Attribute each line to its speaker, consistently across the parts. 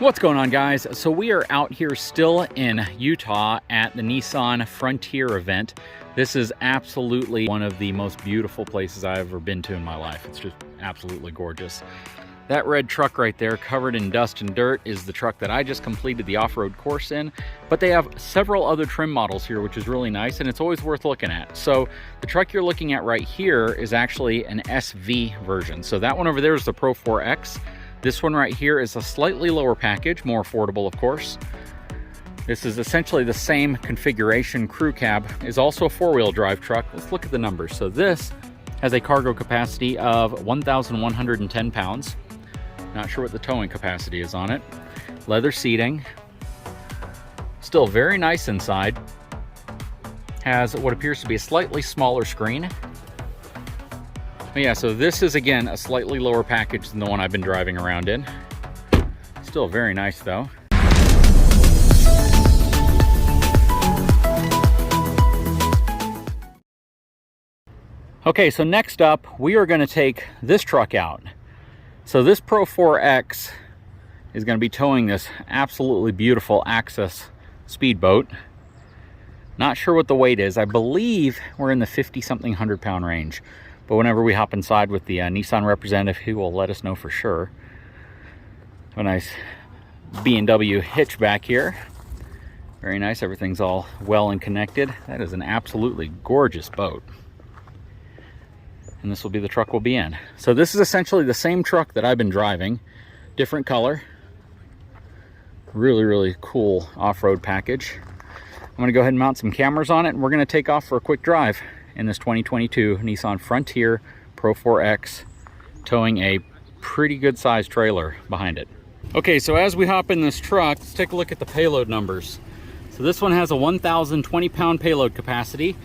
Speaker 1: What's going on, guys? So we are out here still in Utah at the Nissan Frontier event. This is absolutely one of the most beautiful places I've ever been to in my life. It's just absolutely gorgeous. That red truck right there covered in dust and dirt is the truck that I just completed the off-road course in, but they have several other trim models here, which is really nice, and it's always worth looking at. So the truck you're looking at right here is actually an SV version. So that one over there is the Pro4X. This one right here is a slightly lower package, more affordable, of course. This is essentially the same configuration. Crew cab is also a four-wheel drive truck. Let's look at the numbers. So this has a cargo capacity of 1,110 pounds. Not sure what the towing capacity is on it. Leather seating. Still very nice inside. Has what appears to be a slightly smaller screen. But yeah, so this is, again, a slightly lower package than the one I've been driving around in. Still very nice, though. Okay, so next up, we are going to take this truck out. So this Pro4X is going to be towing this absolutely beautiful Access speedboat. Not sure what the weight is. I believe we're in the 50-something 100-pound range. But whenever we hop inside with the Nissan representative, he will let us know for sure. A nice B&W hitchback here. Very nice. Everything's all well and connected. That is an absolutely gorgeous boat. And this will be the truck we'll be in. So this is essentially the same truck that I've been driving. Different color. Really, really cool off-road package. I'm going to go ahead and mount some cameras on it, and we're going to take off for a quick drive in this 2022 Nissan Frontier Pro4X, towing a pretty good sized trailer behind it. Okay, so as we hop in this truck, let's take a look at the payload numbers. So this one has a 1,020 pound payload capacity.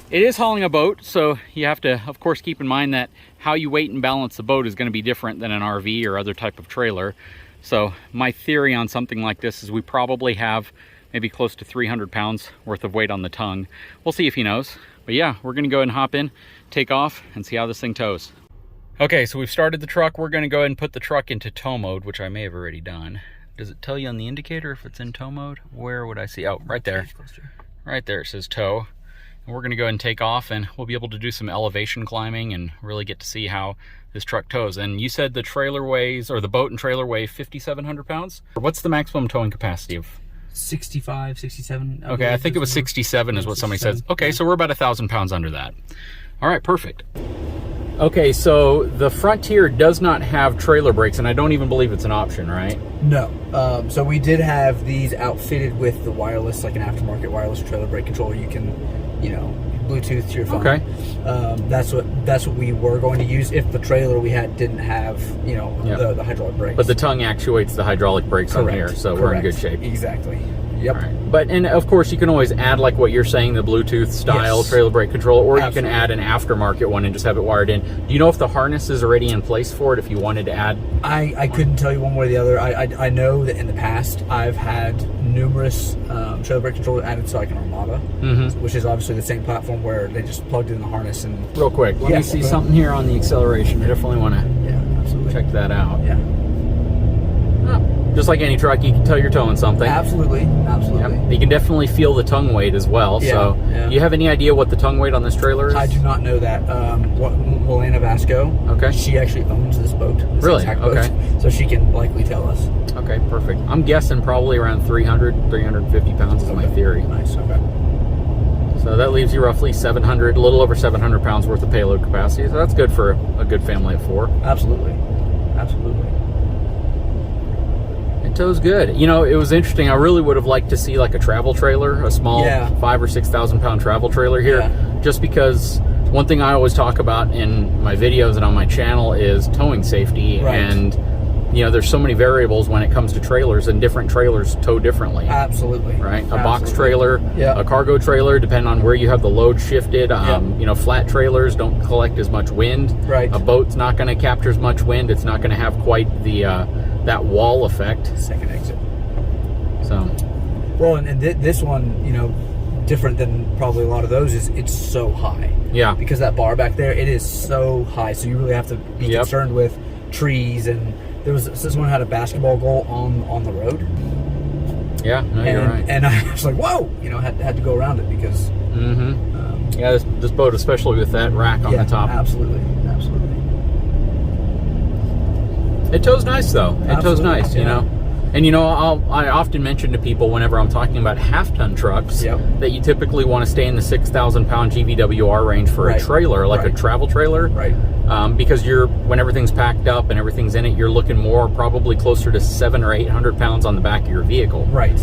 Speaker 1: It is hauling a boat, so you have to, of course, keep in mind that how you weight and balance the boat is going to be different than an RV or other type of trailer. So my theory on something like this is we probably have maybe close to 300 pounds worth of weight on the tongue. We'll see if he knows. But yeah, we're going to go ahead and hop in, take off, and see how this thing tows. Okay, so we've started the truck. We're going to go ahead and put the truck into tow mode, which I may have already done. Does it tell you on the indicator if it's in tow mode? Where would I see? Oh, right there. Right there it says tow. And we're going to go ahead and take off, and we'll be able to do some elevation climbing and really get to see how this truck tows. And you said the trailer weighs, or the boat and trailer weigh 5,700 pounds? What's the maximum towing capacity of?
Speaker 2: 65, 67.
Speaker 1: Okay, I think it was 67 is what somebody says. Okay, so we're about 1,000 pounds under that. All right, perfect. Okay, so the Frontier does not have trailer brakes, and I don't even believe it's an option, right?
Speaker 2: No. So we did have these outfitted with the wireless, like an aftermarket wireless trailer brake controller. You can, you know, Bluetooth to your phone.
Speaker 1: Okay.
Speaker 2: That's what we were going to use if the trailer we had didn't have, you know, the hydraulic brakes.
Speaker 1: But the tongue actuates the hydraulic brakes on here, so we're in good shape.
Speaker 2: Exactly. Yep.
Speaker 1: All right. But, and of course, you can always add, like what you're saying, the Bluetooth style trailer brake controller, or you can add an aftermarket one and just have it wired in. Do you know if the harness is already in place for it, if you wanted to add?
Speaker 2: I couldn't tell you one way or the other. I know that in the past, I've had numerous trailer brake controllers added to like an Armada, which is obviously the same platform where they just plugged in the harness. And
Speaker 1: real quick, let me see something here on the acceleration. I definitely want to check that out.
Speaker 2: Yeah.
Speaker 1: Just like any truck, you can tell you're towing something.
Speaker 2: Absolutely, absolutely.
Speaker 1: Yep. You can definitely feel the tongue weight as well. So, do you have any idea what the tongue weight on this trailer is?
Speaker 2: I do not know that. Welana Vasco, she actually owns this boat. This exact boat, so she can likely tell us.
Speaker 1: Okay, perfect. I'm guessing probably around 300, 350 pounds is my theory.
Speaker 2: Nice, okay.
Speaker 1: So that leaves you roughly 700, a little over 700 pounds worth of payload capacity. So that's good for a good family of four.
Speaker 2: Absolutely, absolutely.
Speaker 1: It tows good. You know, it was interesting. I really would have liked to see like a travel trailer, a small 5,000 or 6,000 pound travel trailer here, just because one thing I always talk about in my videos and on my channel is towing safety. And, you know, there's so many variables when it comes to trailers, and different trailers tow differently.
Speaker 2: Absolutely.
Speaker 1: Right? A box trailer, a cargo trailer, depending on where you have the load shifted. You know, flat trailers don't collect as much wind. A boat's not going to capture as much wind. It's not going to have quite the that wall effect.
Speaker 2: Second exit.
Speaker 1: So.
Speaker 2: Well, and this one, you know, different than probably a lot of those is it's so high.
Speaker 1: Yeah.
Speaker 2: Because that bar back there, it is so high. So you really have to be concerned with trees and there was someone had a basketball goal on the road.
Speaker 1: Yeah, no, you're right.
Speaker 2: And I was like, whoa, had to go around it because.
Speaker 1: Yeah, this boat, especially with that rack on the top.
Speaker 2: Absolutely.
Speaker 1: It tows nice though. It tows nice, you know. And I often mention to people whenever I'm talking about half-ton trucks that you typically want to stay in the 6,000-pound GVWR range for a trailer, like a travel trailer. Right. Because when everything's packed up and everything's in it, you're looking more probably closer to 700 or 800 pounds on the back of your vehicle. Right.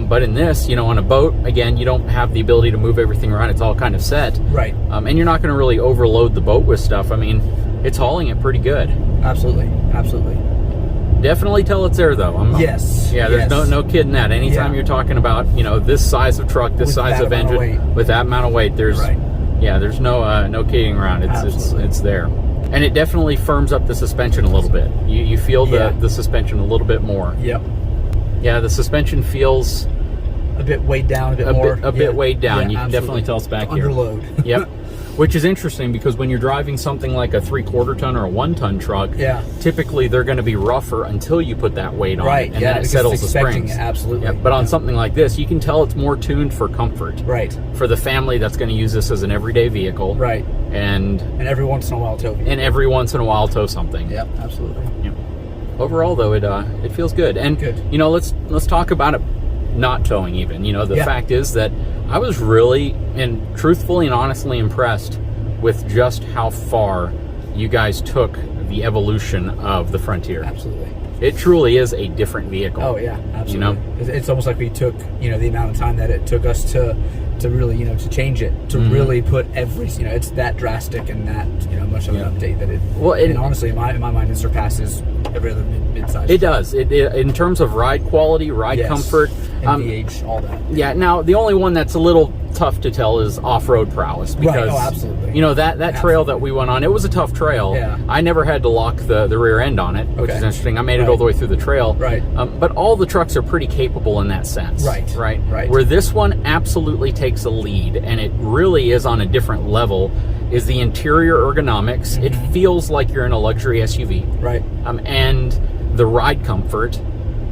Speaker 1: But in this, on a boat, again, you don't have the ability to move everything around. It's all kind of set. Right. And you're not going to really overload the boat with stuff. I mean, it's hauling it pretty good. Absolutely. Definitely tell it's there though.
Speaker 2: Yes.
Speaker 1: Yeah, there's no kidding that. Anytime you're talking about, this size of truck, this size of engine, with that amount of weight, there's there's no kidding around. It's there. And it definitely firms up the suspension a little bit. You feel the suspension a little bit more. Yep. Yeah, the suspension feels
Speaker 2: a bit weighed down, a
Speaker 1: bit weighed down. You can definitely tell it's back
Speaker 2: under load.
Speaker 1: Yep. Which is interesting because when you're driving something like a 3/4 ton or a 1-ton truck, typically they're going to be rougher until you put that weight on it, and then it settles the springs.
Speaker 2: Absolutely.
Speaker 1: Yeah, but on something like this, you can tell it's more tuned for comfort.
Speaker 2: Right.
Speaker 1: For the family that's going to use this as an everyday vehicle.
Speaker 2: Right.
Speaker 1: And
Speaker 2: every once in a while tow.
Speaker 1: And every once in a while tow something.
Speaker 2: Yep, absolutely.
Speaker 1: Yep. Overall though, it feels good. And let's talk about it not towing even. The fact is that I was really and truthfully and honestly impressed with just how far you guys took the evolution of the Frontier.
Speaker 2: Absolutely.
Speaker 1: It truly is a different vehicle.
Speaker 2: Oh yeah, absolutely. It's almost like we took, the amount of time that it took us to really, to change it, to really put every, it's that drastic and that, much of an update that it, and honestly, in my mind, it surpasses every other mid-size.
Speaker 1: It does. It in terms of ride quality, ride comfort,
Speaker 2: and VH, all that.
Speaker 1: Yeah. Now the only one that's a little tough to tell is off-road prowess because
Speaker 2: absolutely.
Speaker 1: That trail that we went on, it was a tough trail.
Speaker 2: Yeah.
Speaker 1: I never had to lock the rear end on it, which is interesting. I made it all the way through the trail.
Speaker 2: Right.
Speaker 1: But all the trucks are pretty capable in that sense.
Speaker 2: Right.
Speaker 1: Where this one absolutely takes a lead, and it really is on a different level, is the interior ergonomics. It feels like you're in a luxury SUV.
Speaker 2: Right.
Speaker 1: And the ride comfort.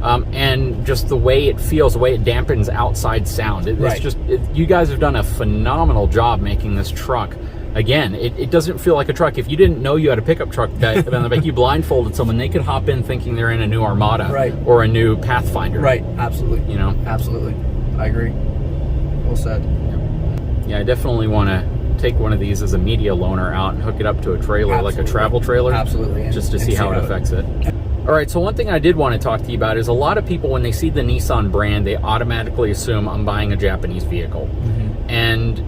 Speaker 1: And just the way it feels, the way it dampens outside sound. It's just, you guys have done a phenomenal job making this truck. Again, it doesn't feel like a truck. If you didn't know you had a pickup truck, like you blindfolded someone, they could hop in thinking they're in a new Armada or a new Pathfinder.
Speaker 2: Right, absolutely. Absolutely. I agree. Well said.
Speaker 1: Yeah, I definitely want to take one of these as a media loaner out and hook it up to a trailer, like a travel trailer.
Speaker 2: Absolutely.
Speaker 1: Just to see how it affects it. All right, so one thing I did want to talk to you about is a lot of people, when they see the Nissan brand, they automatically assume I'm buying a Japanese vehicle. And,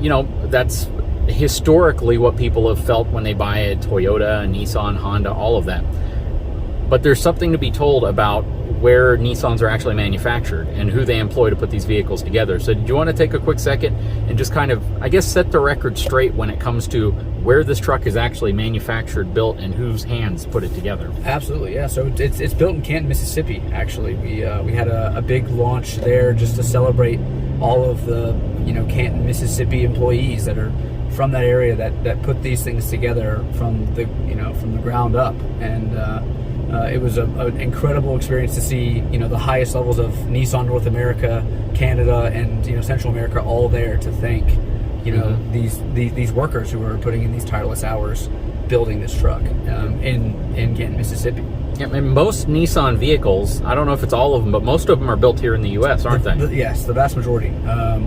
Speaker 1: that's historically what people have felt when they buy a Toyota, a Nissan, Honda, all of that. But there's something to be told about where Nissans are actually manufactured and who they employ to put these vehicles together. So do you want to take a quick second and just kind of, I guess, set the record straight when it comes to where this truck is actually manufactured, built, and whose hands put it together?
Speaker 2: Absolutely, yeah. So it's built in Canton, Mississippi, actually. We had a big launch there just to celebrate all of the, Canton, Mississippi employees that are from that area that put these things together from the ground up. And it was an incredible experience to see, the highest levels of Nissan North America, Canada, and Central America all there to thank, these workers who are putting in these tireless hours building this truck in Canton, Mississippi.
Speaker 1: Yeah, and most Nissan vehicles, I don't know if it's all of them, but most of them are built here in the U.S., aren't they?
Speaker 2: Yes, the vast majority.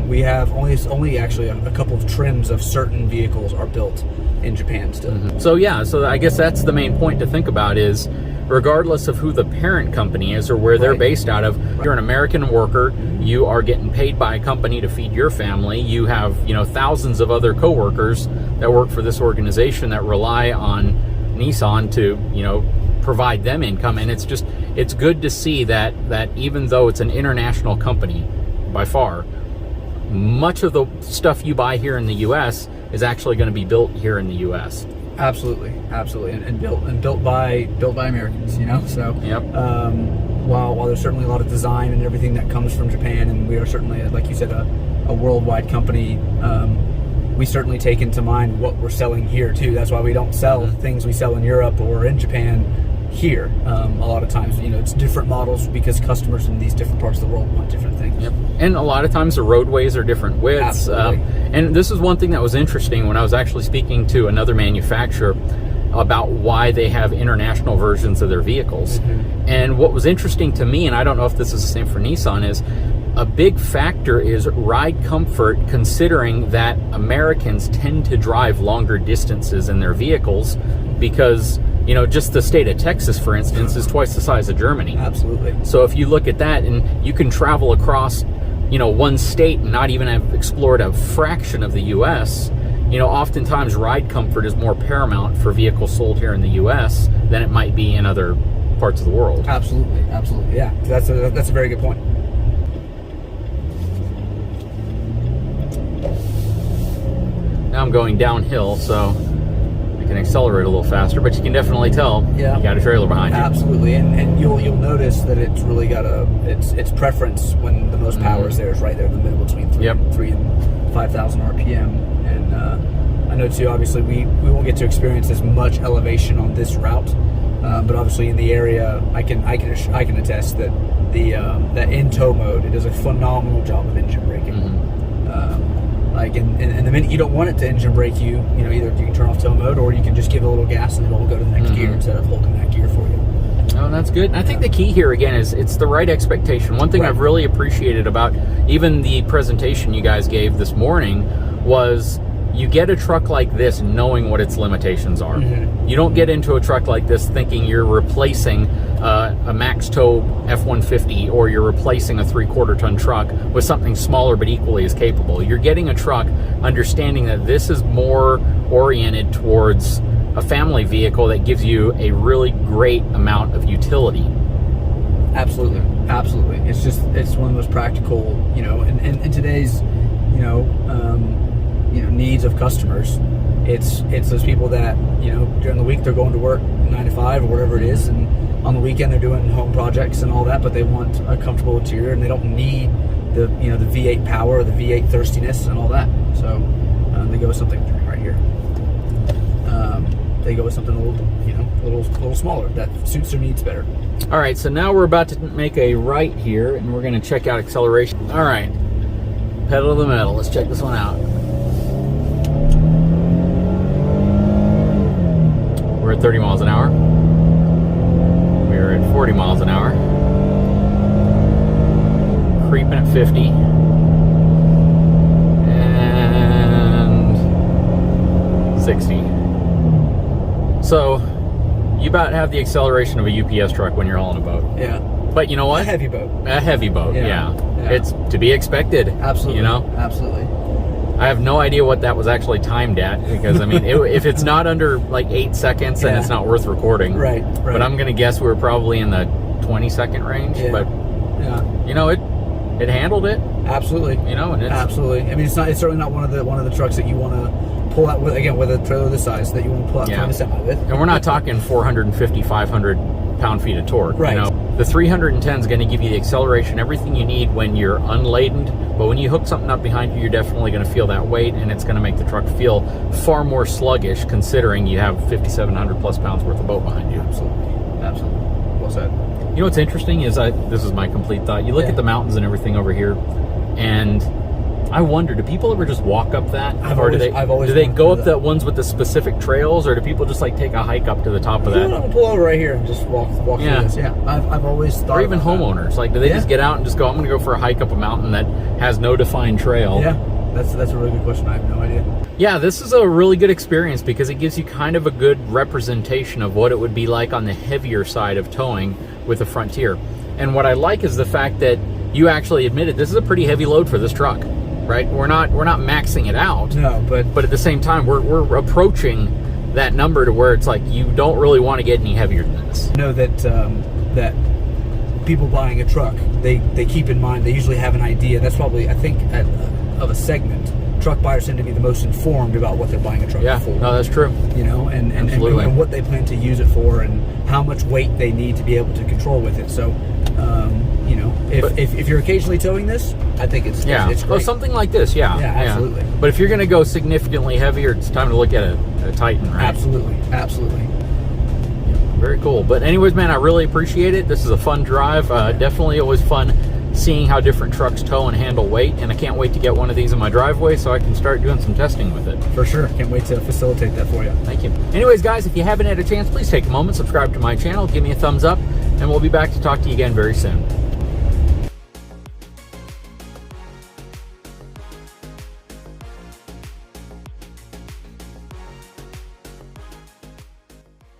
Speaker 2: We have only actually a couple of trims of certain vehicles are built in Japan still.
Speaker 1: So I guess that's the main point to think about is, regardless of who the parent company is or where they're based out of, you're an American worker, you are getting paid by a company to feed your family, you have, thousands of other co-workers that work for this organization that rely on Nissan to, provide them income. And it's good to see that even though it's an international company by far, much of the stuff you buy here in the U.S. is actually going to be built here in the U.S.
Speaker 2: Absolutely, and built by Americans, So while there's certainly a lot of design and everything that comes from Japan, and we are certainly, like you said, a worldwide company, we certainly take into mind what we're selling here too. That's why we don't sell things we sell in Europe or in Japan here. A lot of times, it's different models because customers in these different parts of the world want different things.
Speaker 1: Yep. And a lot of times the roadways are different widths. And this is one thing that was interesting when I was actually speaking to another manufacturer about why they have international versions of their vehicles. And what was interesting to me, and I don't know if this is the same for Nissan, is a big factor is ride comfort, considering that Americans tend to drive longer distances in their vehicles because, just the state of Texas, for instance, is twice the size of Germany.
Speaker 2: Absolutely.
Speaker 1: So if you look at that, and you can travel across, one state and not even have explored a fraction of the U.S., oftentimes ride comfort is more paramount for vehicles sold here in the U.S. than it might be in other parts of the world.
Speaker 2: Absolutely, absolutely, yeah. That's a very good point.
Speaker 1: Now I'm going downhill, so I can accelerate a little faster, but you can definitely tell you got a trailer behind you.
Speaker 2: Absolutely, and you'll notice that it's really got its preference when the most power is there is right there in the middle between 3 and 5,000 RPM. And I know too, obviously we won't get to experience as much elevation on this route, but obviously in the area I can attest that that in tow mode, it does a phenomenal job of engine braking. Like in the minute you don't want it to engine brake you, either you can turn off tow mode or you can just give it a little gas and it'll go to the next gear instead of holding that gear for you.
Speaker 1: Oh, that's good. And I think the key here again is it's the right expectation. One thing I've really appreciated about even the presentation you guys gave this morning was you get a truck like this knowing what its limitations are. You don't get into a truck like this thinking you're replacing a max tow F-150 or you're replacing a 3/4 ton truck with something smaller but equally as capable. You're getting a truck understanding that this is more oriented towards a family vehicle that gives you a really great amount of utility.
Speaker 2: Absolutely, absolutely. It's one of the most practical, in today's, needs of customers. It's those people that, during the week they're going to work 9 to 5 or whatever it is, and on the weekend they're doing home projects and all that, but they want a comfortable interior and they don't need the the V8 power or the V8 thirstiness and all that. So they go with something right here. They go with something a little smaller that suits their needs better.
Speaker 1: All right, so now we're about to make a right here, and we're going to check out acceleration. All right, pedal to the metal. Let's check this one out. We're at 30 miles an hour. We're at 40 miles an hour. Creeping at 50. And 60. So, you about have the acceleration of a UPS truck when you're hauling a boat.
Speaker 2: Yeah.
Speaker 1: But you know what?
Speaker 2: A heavy boat.
Speaker 1: A heavy boat, yeah. It's to be expected.
Speaker 2: Absolutely. Absolutely.
Speaker 1: I have no idea what that was actually timed at, because I mean, if it's not under like 8 seconds, then it's not worth recording. Right. But I'm going to guess we were probably in the 20-second range. Yeah. But it handled it.
Speaker 2: Absolutely.
Speaker 1: And it's,
Speaker 2: absolutely. I mean, it's certainly not one of the trucks that you want to pull out with, again, with a trailer this size, that you want to pull out from the semi with.
Speaker 1: And we're not talking 450, 500 pound-feet of torque.
Speaker 2: Right.
Speaker 1: The 310 is going to give you the acceleration, everything you need when you're unladen, but when you hook something up behind you, you're definitely going to feel that weight, and it's going to make the truck feel far more sluggish, considering you have 5,700 plus pounds worth of boat behind you.
Speaker 2: Absolutely. Absolutely. Well said.
Speaker 1: What's interesting is, this is my complete thought, you look at the mountains and everything over here, and I wonder, do people ever just walk up that? Do they go up the ones with the specific trails, or do people just like take a hike up to the top of that?
Speaker 2: I'm going to pull over right here and just walk through this. Yeah, I've always thought.
Speaker 1: Or even homeowners, like, do they just get out and just go, I'm going to go for a hike up a mountain that has no defined trail?
Speaker 2: Yeah, that's a really good question. I have no idea.
Speaker 1: Yeah, this is a really good experience because it gives you kind of a good representation of what it would be like on the heavier side of towing with a Frontier. And what I like is the fact that you actually admitted this is a pretty heavy load for this truck. Right, we're not maxing it out.
Speaker 2: No, but
Speaker 1: at the same time, we're approaching that number to where it's like you don't really want to get any heavier than this.
Speaker 2: I know that that people buying a truck, they keep in mind, they usually have an idea. That's probably, I think, of a segment. Truck buyers tend to be the most informed about what they're buying a truck for.
Speaker 1: Yeah, no, that's true.
Speaker 2: And what they plan to use it for, and how much weight they need to be able to control with it. So, if you're occasionally towing this, I think it's great.
Speaker 1: Oh, something like this, yeah,
Speaker 2: absolutely.
Speaker 1: But if you're going to go significantly heavier, it's time to look at a Titan, right?
Speaker 2: Absolutely.
Speaker 1: Very cool. But anyways, man, I really appreciate it. This is a fun drive. Definitely always fun seeing how different trucks tow and handle weight, and I can't wait to get one of these in my driveway so I can start doing some testing with it.
Speaker 2: For sure. Can't wait to facilitate that for you.
Speaker 1: Thank you. Anyways, guys, if you haven't had a chance, please take a moment, subscribe to my channel, give me a thumbs up, and we'll be back to talk to you again very soon.